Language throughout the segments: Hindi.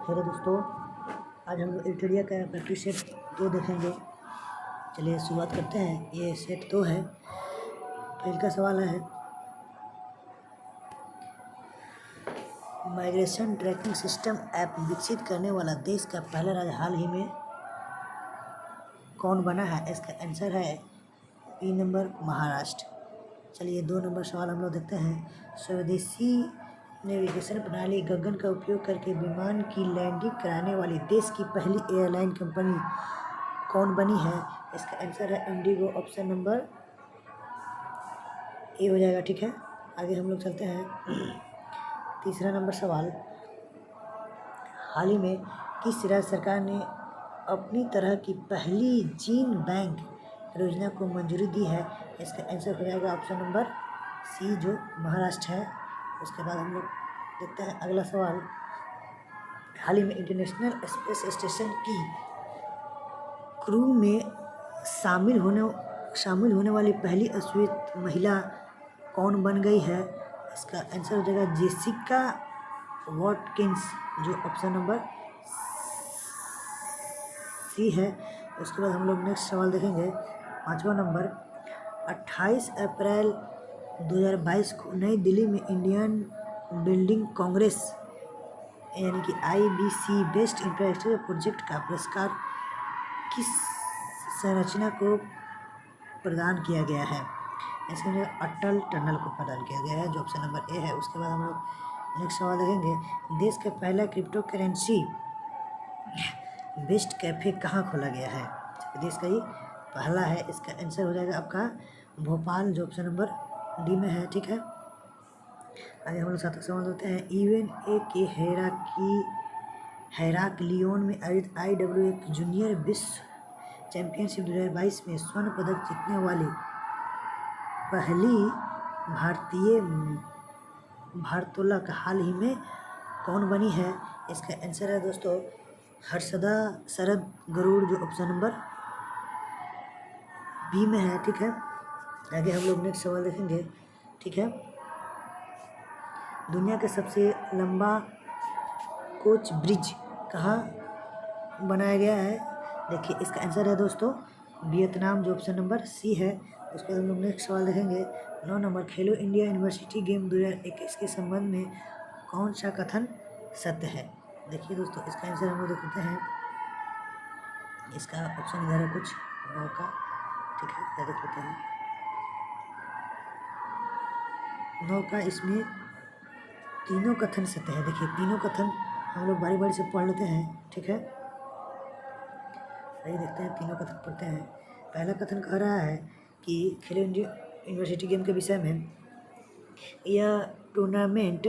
हेलो दोस्तों, आज हम लोग एल्टेरिया का प्रैक्टिस सेट 2 देखेंगे। चलिए शुरुआत करते हैं। ये सेट 2 है। पहला सवाल है, माइग्रेशन ट्रैकिंग सिस्टम ऐप विकसित करने वाला देश का पहला राज्य हाल ही में कौन बना है? इसका आंसर है बी नंबर, महाराष्ट्र। चलिए 2 नंबर सवाल हम लोग देखते हैं। स्वदेशी नेविगेशन प्रणाली गगन का उपयोग करके विमान की लैंडिंग कराने वाली देश की पहली एयरलाइन कंपनी कौन बनी है? इसका आंसर है इंडिगो। ऑप्शन नंबर ए हो जाएगा। ठीक है, आगे हम लोग चलते हैं। तीसरा नंबर सवाल, हाल ही में किस राज्य सरकार ने अपनी तरह की पहली जीन बैंक परियोजना को मंजूरी दी है? इसका आंसर हो जाएगा ऑप्शन नंबर सी, जो महाराष्ट्र है। उसके बाद हम लोग देखते हैं अगला सवाल, हाल ही में इंटरनेशनल स्पेस स्टेशन की क्रू में शामिल होने वाली पहली अश्वेत महिला कौन बन गई है? इसका आंसर हो जाएगा जेसिका वॉटकिंस, जो ऑप्शन नंबर सी है। उसके बाद हम लोग नेक्स्ट सवाल देखेंगे। 5वां नंबर, 28 अप्रैल 2022 को नई दिल्ली में इंडियन बिल्डिंग कांग्रेस यानी कि IBC बेस्ट इंफ्रास्ट्रक्चर प्रोजेक्ट का पुरस्कार किस संरचना को प्रदान किया गया है? इसके लिए अटल टनल को प्रदान किया गया है, जो ऑप्शन नंबर ए है। उसके बाद हम लोग नेक्स्ट सवाल देखेंगे। देश का पहला क्रिप्टो करेंसी बेस्ट कैफ़े कहाँ खोला गया है? देश का ही पहला है। इसका आंसर हो जाएगा आपका भोपाल, जो ऑप्शन नंबर डी में है। ठीक है, आगे हम लोग साथ सवाल होते हैं। UNA के हेराक्लियोन में आयोजित IWA जूनियर विश्व चैंपियनशिप 2022 में स्वर्ण पदक जीतने वाली पहली भारतीय भारोत्तोलक हाल ही में कौन बनी है? इसका आंसर है दोस्तों हर्षदा शरद गरुड़, जो ऑप्शन नंबर बी में है। ठीक है, आगे हम लोग नेक्स्ट सवाल देखेंगे। ठीक है, दुनिया का सबसे लंबा कोच ब्रिज कहाँ बनाया गया है? देखिए इसका आंसर है दोस्तों वियतनाम, जो ऑप्शन नंबर सी है। उसके बाद हम लोग नेक्स्ट सवाल देखेंगे। 9 नंबर, खेलो इंडिया यूनिवर्सिटी गेम 2021 के संबंध में कौन सा कथन सत्य है? देखिए दोस्तों, इसका आंसर हम लोग देखते हैं। इसका ऑप्शन इधर है कुछ 9 का। ठीक है, क्या देख लेते हैं 9 का। इसमें तीनों कथन सत्य है। देखिए तीनों कथन हम लोग बारी बारी से पढ़ लेते हैं। ठीक है, आइए देखते हैं तीनों कथन पढ़ते हैं। पहला कथन कह रहा है कि खेलो इंडिया यूनिवर्सिटी गेम के विषय में, यह टूर्नामेंट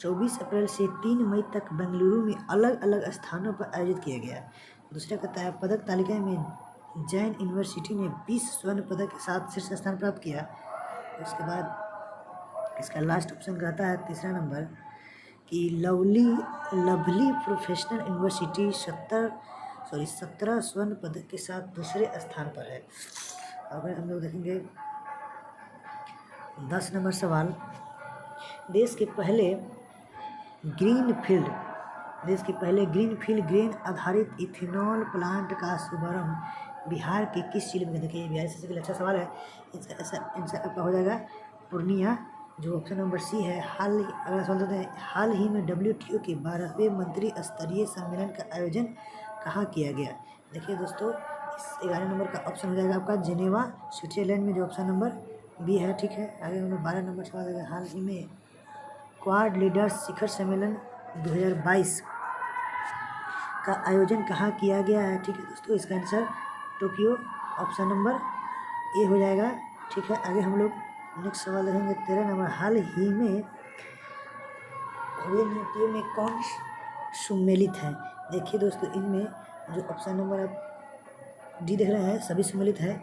24 अप्रैल से 3 मई तक बेंगलुरु में अलग अलग स्थानों पर आयोजित किया गया। दूसरा कहता है पदक तालिका में जैन यूनिवर्सिटी ने 20 स्वर्ण पदक के साथ शीर्ष स्थान प्राप्त किया। उसके बाद इसका लास्ट ऑप्शन कहता है तीसरा नंबर कि लवली प्रोफेशनल यूनिवर्सिटी 17 स्वर्ण पदक के साथ दूसरे स्थान पर है। अगर हम लोग देखेंगे 10 नंबर सवाल, देश के पहले ग्रीनफील्ड ग्रेन आधारित इथेनॉल प्लांट का शुभारंभ बिहार के किस जिले में? देखिए बिहार से अच्छा सवाल है। इसका आंसर आपका हो जाएगा पूर्णिया, जो ऑप्शन नंबर सी है। अगला सवाल देते हैं। हाल ही में WTO के 12वें मंत्री स्तरीय सम्मेलन का आयोजन कहाँ किया गया? देखिए दोस्तों, इस 11 नंबर का ऑप्शन हो जाएगा आपका जेनेवा, स्विट्जरलैंड में, जो ऑप्शन नंबर बी है। ठीक है, आगे हम लोग 12 नंबर सवाल देगा। हाल ही में क्वाड लीडर्स शिखर सम्मेलन 2022 का आयोजन कहाँ किया गया है? ठीक है दोस्तों, इसका answer Tokyo, option number A हो जाएगा। ठीक है, आगे हम लोग नेक्स्ट सवाल देखेंगे 13 नंबर, हाल ही में हुए नृत्यों में कौन सम्मिलित है? देखिए दोस्तों, इनमें जो ऑप्शन नंबर आप डी देख रहे हैं सभी सम्मिलित है।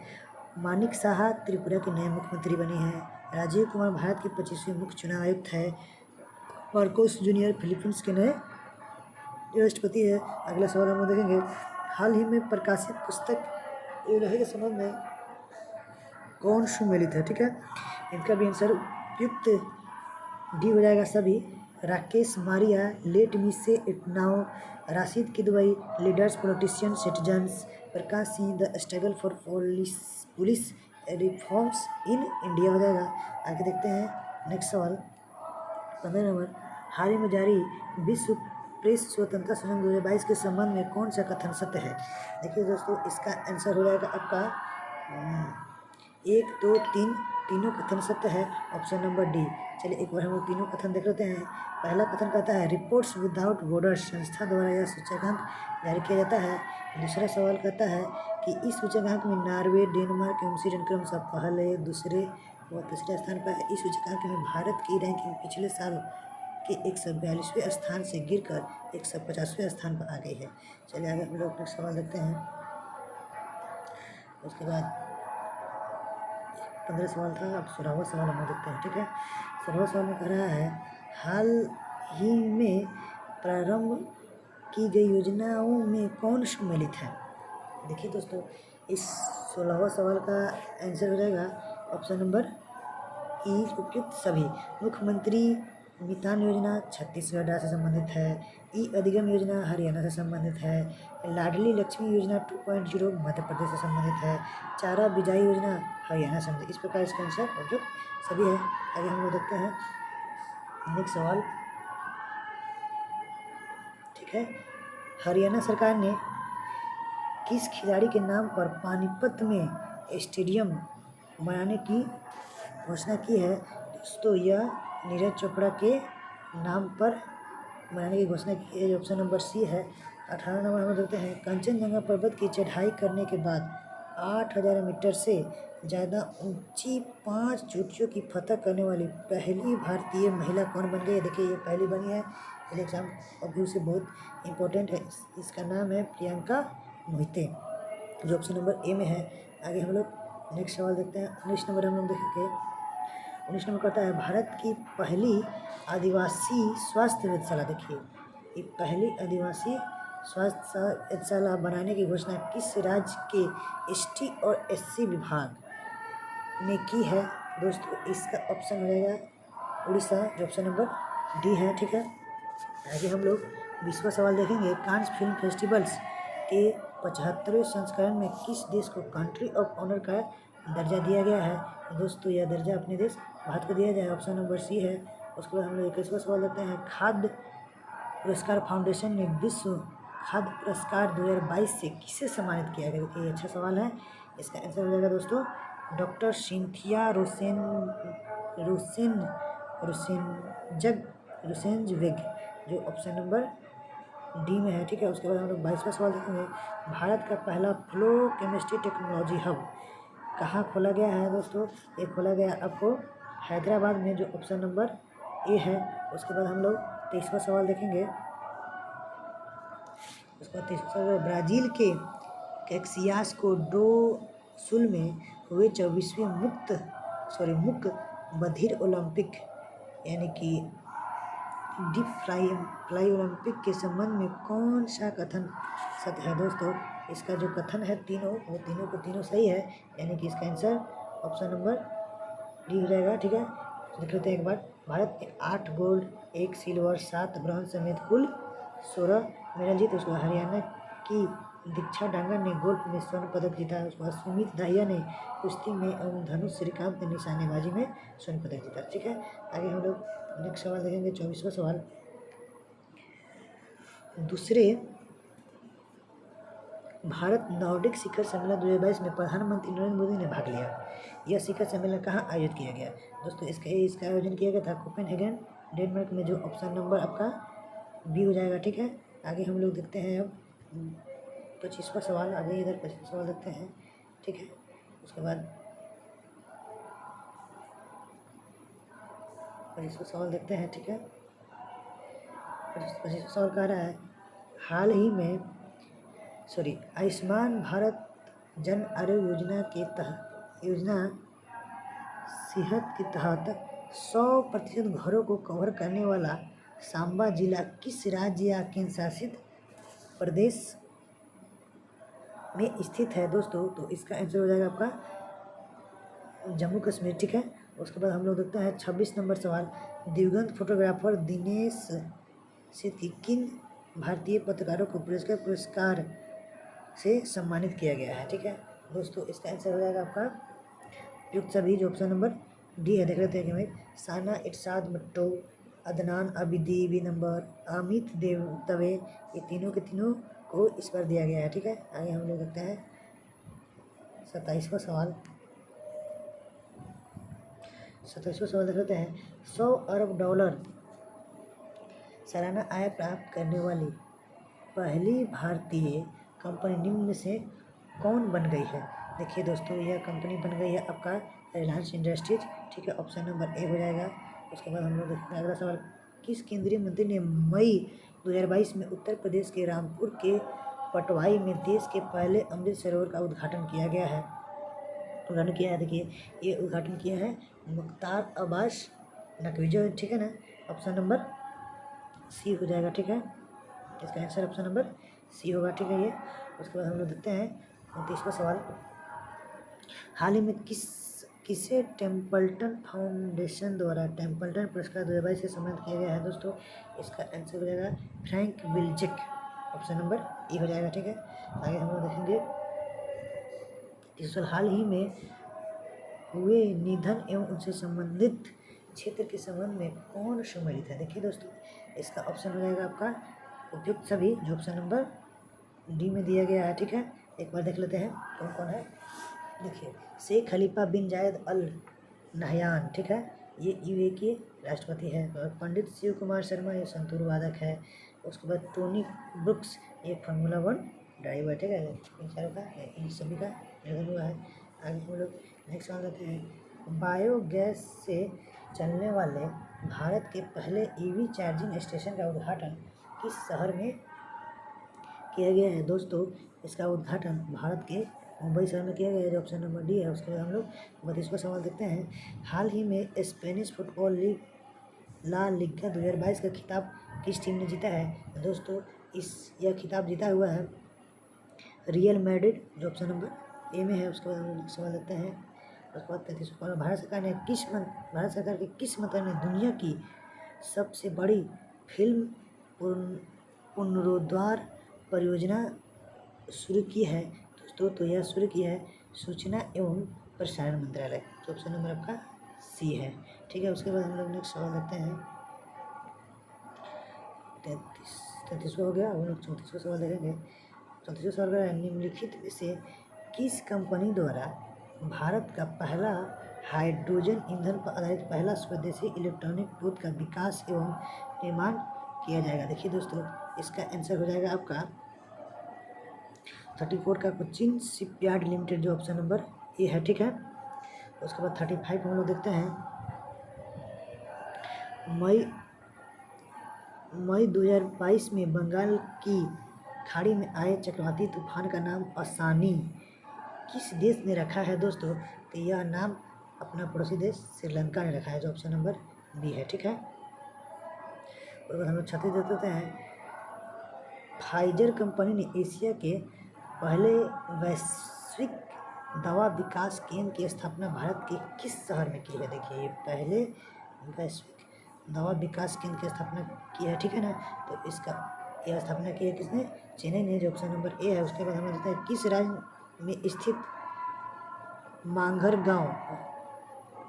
मानिक साहा त्रिपुरा के नए मुख्यमंत्री बने हैं। राजीव कुमार भारत के 25वें मुख्य चुनाव आयुक्त है। मार्कोस जूनियर फिलीपींस के नए राष्ट्रपति है। अगला सवाल हम लोग देखेंगे। हाल ही में प्रकाशित पुस्तक इलाही के संबंध में कौन सम्मिलित है? ठीक है, इनका भी आंसर उपयुक्त डी हो जाएगा सभी। राकेश मारिया, लेट मी से it now, Rashid Kidwai, leaders politician citizens, Prakash Singh, the struggle for police reforms in India हो जाएगा। आगे देखते हैं नेक्स्ट सवाल 15 नंबर, हाल ही में जारी विश्व प्रेस स्वतंत्रता संघ 2022 के संबंध में कौन सा कथन सत्य है। देखिए दोस्तों, इसका आंसर हो जाएगा आपका 1, 2, 3 तीनों कथन सत्य है, ऑप्शन नंबर डी। चलिए एक बार हम लोग तीनों कथन देख लेते हैं। पहला कथन कहता है रिपोर्ट्स विदाउट बॉर्डर्स संस्था द्वारा यह सूचकांक जारी किया जाता है। दूसरा सवाल कहता है कि इस सूचकांक में नॉर्वे, डेनमार्क एवं स्वीडन क्रमशः पहले, दूसरे व तीसरे स्थान पर है। इस सूचकांक में भारत की रैंकिंग पिछले साल के 142वें स्थान से गिरकर 150वें स्थान पर आ गई है। चलिए आगे हम लोग नेक्स्ट सवाल देखते हैं। उसके बाद 15 सवाल था, अब 16वां सवाल हम लोग देखते हैं। ठीक है, 16वां सवाल में कह रहा है हाल ही में प्रारंभ की गई योजनाओं में कौन सम्मिलित है। देखिए दोस्तों, इस 16वां सवाल का आंसर हो जाएगा ऑप्शन नंबर ई, उपयुक्त सभी। मुख्यमंत्री मितान योजना छत्तीसगढ़ राज्य से संबंधित है। ई अधिगम योजना हरियाणा से संबंधित है। लाडली लक्ष्मी योजना 2.0 मध्य प्रदेश से संबंधित है। चारा बिजाई योजना हरियाणा से संबंधित। इस प्रकार इसका आंसर उपयुक्त सभी है। आगे हम लोग देखते हैं नेक्स्ट सवाल। ठीक है, हरियाणा सरकार ने किस खिलाड़ी के नाम पर पानीपत में स्टेडियम बनाने की घोषणा की है। दोस्तों, यह नीरज चोपड़ा के नाम पर बनाने की घोषणा की है। ऑप्शन नंबर सी है। 18 नंबर हम देखते हैं कंचनजंगा पर्वत की चढ़ाई करने के बाद 8000 मीटर से ज़्यादा ऊंची 5 चोटियों की फतह करने वाली पहली भारतीय महिला कौन बन गई है। देखिए, ये पहली बनी है, एग्जाम अभी से बहुत इंपॉर्टेंट है। इसका नाम है प्रियंका मोहिते, जो ऑप्शन नंबर ए में है। आगे हम लोग नेक्स्ट सवाल देखते हैं। 19 नंबर हम लोग देखेंगे। 19 नंबर कहता है भारत की पहली आदिवासी स्वास्थ्य वेधशाला। देखिए, ये पहली आदिवासी स्वास्थ्य वेधशाला बनाने की घोषणा किस राज्य के एसटी और एससी विभाग ने की है। दोस्तों, इसका ऑप्शन हो जाएगा उड़ीसा, जो ऑप्शन नंबर डी है। ठीक है, आगे हम लोग 20वां सवाल देखेंगे। कांस फिल्म फेस्टिवल्स के 75वें संस्करण में किस देश को कंट्री ऑफ ऑनर का दर्जा दिया गया है। दोस्तों, यह दर्जा अपने देश भारत को दिया जाए, ऑप्शन नंबर सी है। उसके बाद हम लोग 21वां सवाल देखते हैं। खाद्य पुरस्कार फाउंडेशन ने विश्व खाद्य पुरस्कार 2022 से किसे सम्मानित किया गया। देखिए, ये अच्छा सवाल है। इसका आंसर हो जाएगा दोस्तों डॉक्टर सिंथिया रोसेनजवेग, जो ऑप्शन नंबर डी में है। ठीक है, उसके बाद हम लोग 22वां सवाल देखेंगे। भारत का पहला फ्लो केमिस्ट्री टेक्नोलॉजी हब कहाँ खोला गया है। दोस्तों, ये खोला गया आपको हैदराबाद में, जो ऑप्शन नंबर ए है। उसके बाद हम लोग 23वां सवाल देखेंगे। उसके बाद 23वां सवाल, ब्राज़ील के कैक्सियास को डो सुल में हुए 24वें मुक्त बधिर ओलंपिक यानी कि डीप फ्लाई ओलंपिक के संबंध में कौन सा कथन सत्य है। दोस्तों, इसका जो कथन है वो तीनों सही है, यानी कि इसका आंसर ऑप्शन नंबर डी हो जाएगा। ठीक है, देख लेते हैं एक बार। भारत ने 8 गोल्ड, 1 सिल्वर, 7 ब्रॉन्ज समेत कुल 16 मेडल जीते। उसके बाद हरियाणा की दीक्षा डांगर ने गोल्फ में स्वर्ण पदक जीता। उसके बाद सुमित दाहिया ने कुश्ती में एवं धनुष श्रीकांत ने निशानेबाजी में स्वर्ण पदक जीता। ठीक है, आगे हम लोग नेक्स्ट सवाल देखेंगे। 24वां सवाल। दूसरे भारत नॉर्डिक शिखर सम्मेलन 2022 में प्रधानमंत्री नरेंद्र मोदी ने भाग लिया। यह शिखर सम्मेलन कहाँ आयोजित किया गया। दोस्तों, इसका आयोजन किया गया था कोपेनहेगन, डेनमार्क में, जो ऑप्शन नंबर आपका बी हो जाएगा। ठीक है, आगे हम लोग देखते हैं अब 25वां सवाल। आगे इधर 25वां सवाल देखते हैं। ठीक है, उसके बाद 25वां सवाल देखते हैं। ठीक है, 25वां सवाल कह रहा है हाल ही में आयुष्मान भारत जन आरोग्य योजना सेहत के तहत 100% घरों को कवर करने वाला सांबा जिला किस राज्य या केंद्र शासित प्रदेश में स्थित है। दोस्तों, तो इसका आंसर हो जाएगा आपका जम्मू कश्मीर। ठीक है, उसके बाद हम लोग देखते हैं 26 नंबर सवाल। दिवंगत फोटोग्राफर दिनेश सिद्ध की किन भारतीय पत्रकारों को पुरस्कार से सम्मानित किया गया है। ठीक है दोस्तों, इसका आंसर हो जाएगा आपका युक्त सभी, जो ऑप्शन नंबर डी है। देख लेते हैं कि भाई साना इरशाद मट्टो, अदनान अबिदी बी नंबर, अमित देव दवे, ये तीनों के तीनों को इस पर दिया गया है। ठीक है, आगे हम लोग देखते हैं 27वां सवाल। 27वां सवाल देख लेते हैं। 100 अरब डॉलर सालाना आय प्राप्त करने वाली पहली भारतीय कंपनी निम्न में से कौन बन गई है। देखिए दोस्तों, यह कंपनी बन गई है आपका रिलायंस इंडस्ट्रीज। ठीक है, ऑप्शन नंबर ए हो जाएगा। उसके बाद हम लोग देखते हैं अगला सवाल। किस केंद्रीय मंत्री ने मई 2022 में उत्तर प्रदेश के रामपुर के पटवाई में देश के पहले अमृत सरोवर का उद्घाटन किया गया है। उद्घाटन किया है, देखिए ये उद्घाटन किया है मुख्तार अब्बास नकवी जो, ठीक है ना, ऑप्शन नंबर सी हो जाएगा। ठीक है, इसका आंसर ऑप्शन नंबर सी होगा। ठीक है ये। उसके बाद हम लोग देखते हैं 29वां सवाल। हाल ही में किसे टेम्पल्टन फाउंडेशन द्वारा टेम्पल्टन पुरस्कार 2022 से सम्मानित किया गया है दोस्तों। इसका आंसर हो जाएगा फ्रैंक विल्जेक, ऑप्शन नंबर ई हो जाएगा। ठीक है, आगे हम लोग देखेंगे इस साल हाल ही में हुए निधन एवं उनसे संबंधित क्षेत्र के संबंध में कौन सम्मिलित है। देखिए दोस्तों, इसका ऑप्शन हो जाएगा आपका उपयुक्त सभी, जो ऑप्शन नंबर डी में दिया गया है। ठीक है, एक बार देख लेते हैं कौन कौन है। देखिए शेख खलीफा बिन जायद अल नहयान, ठीक है, ये यूएई के राष्ट्रपति है। और पंडित शिव कुमार शर्मा, ये संतूर वादक है। उसके बाद टोनी ब्रुक्स, ये फार्मूला 1 ड्राइवर। ठीक है, इन चारों का, इन सभी का निधन हुआ है। आगे हम लोग नेक्स्ट सवाल लेते हैं। बायोगैस से चलने वाले भारत के पहले ईवी चार्जिंग स्टेशन का उद्घाटन किस शहर में किया गया है दोस्तों। इसका उद्घाटन भारत के मुंबई शहर में किया गया है, जो ऑप्शन नंबर डी है। उसके बाद हम लोग 32वां सवाल देखते हैं। हाल ही में Spanish football league La Liga 2022 का खिताब किस टीम ने जीता है दोस्तों। यह खिताब जीता हुआ है रियल मैड्रिड, जो ऑप्शन नंबर ए में है। उसके बाद हम लोग सवाल देखते हैं। उसके बाद 33वां सवाल। भारत सरकार के किस मंत्री ने दुनिया की सबसे बड़ी फिल्म पुनरुद्धार परियोजना शुरू की है दोस्तों। तो यह शुरू किया है सूचना एवं प्रसारण मंत्रालय, तो ऑप्शन नंबर आपका सी है। ठीक है, उसके बाद हम लोग नेक्स्ट सवाल देखते हैं। 33वां हो गया। हम लोग 34वां सवाल देखेंगे। 34वां सवाल है निम्नलिखित में से किस कंपनी द्वारा भारत का पहला हाइड्रोजन ईंधन पर आधारित पहला स्वदेशी इलेक्ट्रॉनिक पोत का विकास एवं निर्माण किया जाएगा। देखिए दोस्तों, इसका आंसर हो जाएगा आपका 34 का कोचिन शिपयार्ड लिमिटेड, जो ऑप्शन नंबर ए है। ठीक है, उसके बाद 35 हम लोग देखते हैं। मई 2022 में बंगाल की खाड़ी में आए चक्रवाती तूफान का नाम आसानी किस देश ने रखा है दोस्तों। तो यह नाम अपना पड़ोसी देश श्रीलंका ने रखा है, जो ऑप्शन नंबर बी है। ठीक है, और बाद हम लोग 36 देख लेते हैं। फाइजर कंपनी ने एशिया के पहले वैश्विक दवा विकास केंद्र की स्थापना भारत के किस शहर में की है। देखिए, ये पहले वैश्विक दवा विकास केंद्र की स्थापना की है। ठीक है ना, तो इसका यह स्थापना की है किसने, चेन्नई ने, जो ऑप्शन नंबर ए है। उसके बाद हम देखते हैं किस राज्य में स्थित मांगर गांव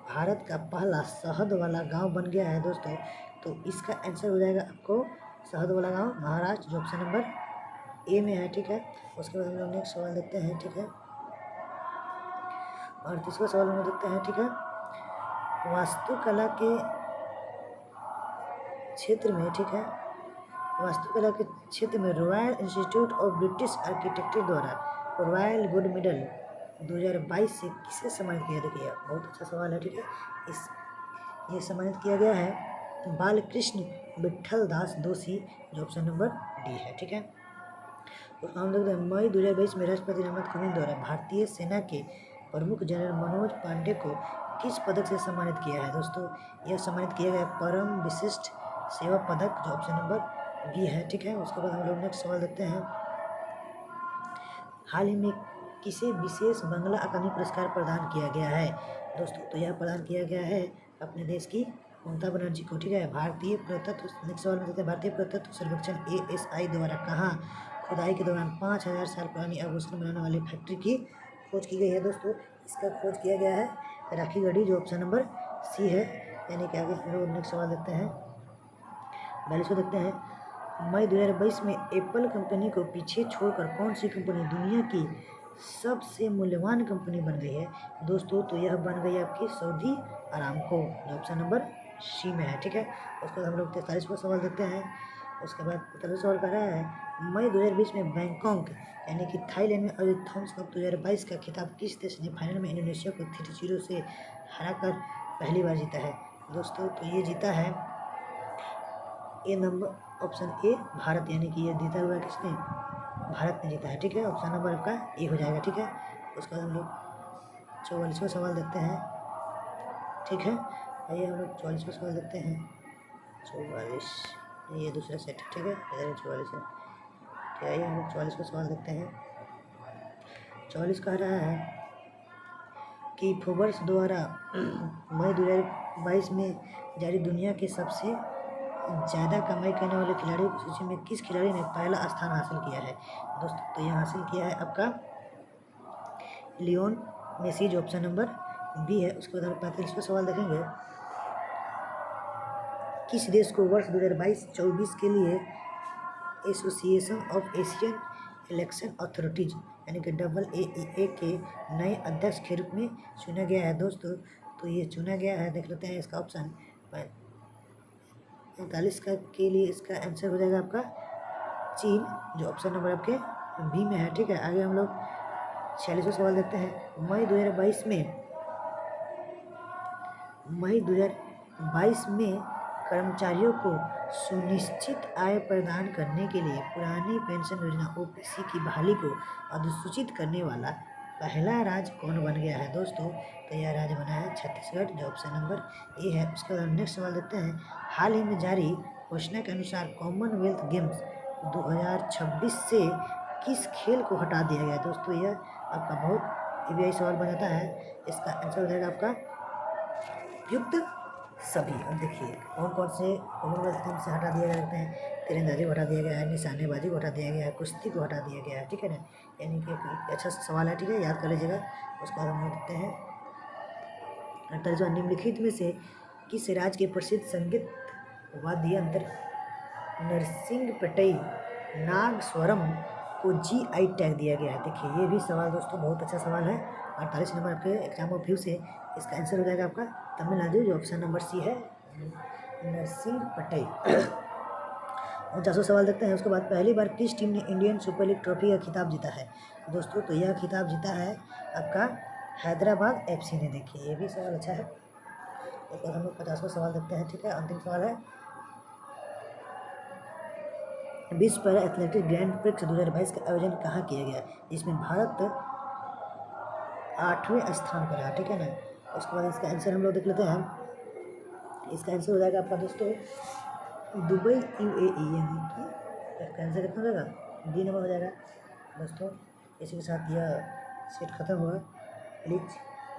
भारत का पहला शहद वाला गांव बन गया है दोस्तों। तो इसका आंसर हो जाएगा आपको शहद वाला गांव महाराष्ट्र, जो ऑप्शन नंबर ए में है। ठीक है, उसके बाद हम लोग नेक्स्ट सवाल देखते हैं। ठीक है, और 30वां सवाल हम देखते हैं। ठीक है, वास्तुकला के क्षेत्र में, ठीक है, वास्तुकला के क्षेत्र में royal institute of British architecture द्वारा रॉयल गोल्ड मेडल 2022 से किसे सम्मानित किया। देखिए, बहुत अच्छा सवाल है। ठीक है, ये सम्मानित किया गया है बालकृष्ण विट्ठल दास दोषी, जो ऑप्शन नंबर डी है। ठीक है, तो हम देखते हैं मई 2022 में राष्ट्रपति रामनाथ कोविंद द्वारा भारतीय सेना के प्रमुख जनरल मनोज पांडे को किस पदक से सम्मानित किया है दोस्तों। यह सम्मानित किया गया परम विशिष्ट सेवा पदक, जो ऑप्शन नंबर बी है। ठीक है, उसके बाद हम लोग नेक्स्ट सवाल देखते हैं। हाल ही में किसे विशेष बंगला अकादमी पुरस्कार प्रदान किया गया है दोस्तों। तो यह प्रदान किया गया है अपने देश की ममता बनर्जी को, ठीक है। भारतीय पुरातत्व, नेक्स्ट सवाल में देते हैं, भारतीय पुरातत्व सर्वेक्षण ASI द्वारा कहाँ खुदाई के दौरान 5000 साल पुरानी आभूषण बनाने वाली फैक्ट्री की खोज की गई है दोस्तों। इसका खोज किया गया है राखीगढ़ी, जो ऑप्शन नंबर सी है। यानी कि आगे हम लोग नेक्स्ट सवाल देखते हैं, 42 को देखते हैं। मई 2022 में एप्पल कंपनी को पीछे छोड़कर कौन सी कंपनी दुनिया की सबसे मूल्यवान कंपनी बन गई है दोस्तों? तो यह बन गई आपकी सऊदी अरामको, जो ऑप्शन नंबर सी में है, ठीक है। उसके बाद हम लोग 43वां सवाल देखते हैं। उसके बाद 43वां सवाल कह रहा है, मई 2020 में बैंकॉक यानी कि थाईलैंड में आयोजित थॉम्स कप 2022 का खिताब किस देश ने फाइनल में इंडोनेशिया को 3-0 से हराकर पहली बार जीता है दोस्तों? तो ये जीता है ए नंबर, ऑप्शन ए भारत, यानी कि ये जीता हुआ किसने? भारत ने जीता है, ठीक है। ऑप्शन नंबर आपका ए हो जाएगा, ठीक है। उसके बाद हम लोग 44वां सवाल देखते हैं, ठीक है। आइए हम लोग 44वां सवाल देखते हैं। 44, ये दूसरा सेट, ठीक है, इधर 44 है, ठीक है। आइए हम लोग 44वां सवाल देखते हैं। 44 कह रहा है कि फोर्ब्स द्वारा मई 2022 में जारी दुनिया के सबसे ज़्यादा कमाई करने वाले खिलाड़ियों की सूची में किस खिलाड़ी ने पहला स्थान हासिल किया है दोस्तों? तो यह हासिल किया है आपका लियोन मेसी, जो ऑप्शन नंबर बी है। उसके बाद हम 45वां सवाल देखेंगे, किस देश को वर्ष 2022-24 के लिए association of Asian election authorities यानी कि AAEA के नए अध्यक्ष के रूप में चुना गया है दोस्तों? तो ये चुना गया है, देख लेते हैं इसका ऑप्शन 45 का के लिए इसका आंसर हो जाएगा आपका चीन, जो ऑप्शन नंबर आपके बी में है, ठीक है। आगे हम लोग 46वां सवाल देखते हैं। मई 2022 में कर्मचारियों को सुनिश्चित आय प्रदान करने के लिए पुरानी पेंशन योजना OPC की बहाली को अधिसूचित करने वाला पहला राज्य कौन बन गया है दोस्तों? तो यह राज्य बना है छत्तीसगढ़, जो ऑप्शन नंबर ए है। उसके बाद नेक्स्ट सवाल देखते हैं, हाल ही में जारी घोषणा के अनुसार कॉमनवेल्थ गेम्स 2026 से किस खेल को हटा दिया गया दोस्तों? यह आपका बहुत ईवीआई सवाल बन जाता है। इसका आंसर हो जाएगा आपका युक्त सभी। अब देखिए कौन कौन से कॉमनवेल्थ गेम से हटा दिया गया लगते हैं, तीरंदाजी को हटा दिया गया है, निशानेबाजी को हटा दिया गया है, कुश्ती को हटा दिया गया है, ठीक है ना। यानी कि अच्छा सवाल है, ठीक है, याद कर लीजिएगा। उसके बाद हम लोग देखते हैं 48वां, निम्नलिखित में से किस राज्य के प्रसिद्ध संगीत वाद्य यंत्र नरसिंहपटई नागस्वरम को GI टैग दिया गया है? देखिए ये भी सवाल दोस्तों बहुत अच्छा सवाल है। 48 नंबर आपके एग्जाम ऑफ व्यू से इसका आंसर हो जाएगा आपका तमिलनाडु, जो ऑप्शन नंबर सी है, नरसिंहपटई। 49वां सवाल देखते हैं। उसके बाद पहली बार किस टीम ने इंडियन सुपर लीग ट्रॉफी का खिताब जीता है दोस्तों? तो यह खिताब जीता है आपका हैदराबाद FC ने। देखिए ये भी सवाल अच्छा है। उसके बाद हम लोग 50वां सवाल देखते हैं, ठीक है। अंतिम सवाल है, विश्व पैरा एथलेटिक्स ग्रैंड प्रिक्स 2022 का आयोजन कहाँ किया गया, जिसमें भारत 8वें स्थान पर है, ठीक है ना। उसके बाद इसका आंसर हम लोग देख लेते हैं। इसका आंसर हो जाएगा आपका दोस्तों दुबई UAE, यानी कि इसका आंसर कितना हो जाएगा? डी नंबर हो जाएगा दोस्तों। इसी के साथ यह सेट खत्म हुआ। प्लीज़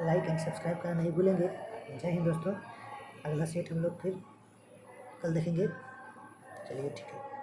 लाइक एंड सब्सक्राइब करना नहीं भूलेंगे। जय हिंद दोस्तों। अगला सेट हम लोग फिर कल देखेंगे। चलिए ठीक है।